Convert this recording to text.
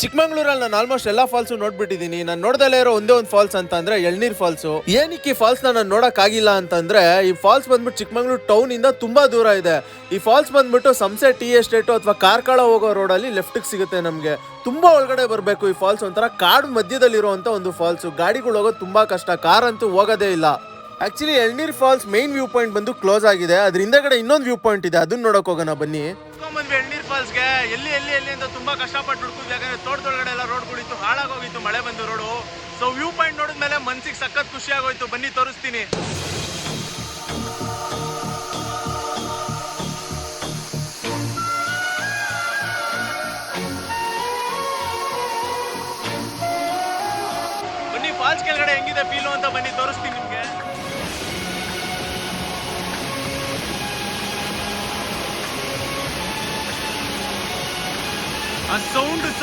ಚಿಕ್ಕಮಂಗ್ಳೂರಲ್ಲಿ ನಾನು ಆಲ್ಮೋಸ್ಟ್ ಎಲ್ಲಾ ಫಾಲ್ಸ್ ನೋಡ್ಬಿಟ್ಟಿದೀನಿ. ನಾನು ನೋಡ್ದಲ್ಲೇ ಇರೋ ಒಂದೇ ಒಂದು ಫಾಲ್ಸ್ ಅಂತ ಅಂದ್ರೆ ಎಳ್ನೀರ್ ಫಾಲ್ಸ್. ಏನಕ್ಕೆ ಈ ಫಾಲ್ಸ್ ನಾನು ನೋಡಕ್ ಆಗಿಲ್ಲ ಅಂತಂದ್ರೆ, ಈ ಫಾಲ್ಸ್ ಬಂದ್ಬಿಟ್ಟು ಚಿಕ್ಕಮಂಗ್ಳೂರು ಟೌನ್ ಇಂದ ತುಂಬಾ ದೂರ ಇದೆ. ಈ ಫಾಲ್ಸ್ ಬಂದ್ಬಿಟ್ಟು ಸಂಸೆ ಟೀ ಎಸ್ಟೇಟ್ ಅಥವಾ ಕಾರ್ಕಳ ಹೋಗೋ ರೋಡ್ ಅಲ್ಲಿ ಲೆಫ್ಟ್ ಸಿಗುತ್ತೆ ನಮ್ಗೆ. ತುಂಬಾ ಒಳಗಡೆ ಬರ್ಬೇಕು. ಈ ಫಾಲ್ಸ್ ಒಂಥರ ಕಾಡು ಮಧ್ಯದಲ್ಲಿ ಇರುವಂತ ಒಂದು ಫಾಲ್ಸ್. ಗಾಡಿಗಳು ಹೋಗೋದು ತುಂಬಾ ಕಷ್ಟ, ಕಾರ್ ಅಂತೂ ಹೋಗೋದೇ ಇಲ್ಲ. Actually Elneer falls main view point ಬಂದು ಕ್ಲೋಸ್ ಆಗಿದೆ. ಅದ್ರ ಹಿಂದೆಗಡೆ ಇನ್ನೊಂದು ವ್ಯೂ ಪಾಯಿಂಟ್ ಇದೆ, ಅದನ್ನ ನೋಡಕ್ ಹೋಗೋಣ ಬನ್ನಿ. ಬಂದ್ವಿ ಎಳ್ನೀರ್ ಫಾಲ್ಸ್ಗೆ. ಎಲ್ಲಿ ಎಲ್ಲಿ ಎಲ್ಲಿ ಅಂತ ತುಂಬಾ ಕಷ್ಟಪಟ್ಟು ಹುಡುಕಿದ್ವಿ, ಯಾಕಂದ್ರೆ ತೋಟದೊಳಗಡೆ ಎಲ್ಲ ರೋಡ್ಗಳಿತ್ತು, ಹಾಳಾಗೋಗಿತ್ತು, ಮಳೆ ಬಂದು ರೋಡು. ಸೊ ವ್ಯೂ ಪಾಯಿಂಟ್ ನೋಡಿದ್ಮೇಲೆ ಮನ್ಸಿಗೆ ಸಖತ್ ಖುಷಿ ಆಗೋಯ್ತು. ಬನ್ನಿ ತೋರಿಸ್ತೀನಿ. ಬನ್ನಿ ಫಾಲ್ಸ್ ಕೆಳಗಡೆ ಹೆಂಗಿದೆ ಫೀಲು ಅಂತ ಬನ್ನಿ ತೋರಿಸ್ತೀನಿ ನಿಮ್ಗೆ. ಆ ಸೌಂಡ್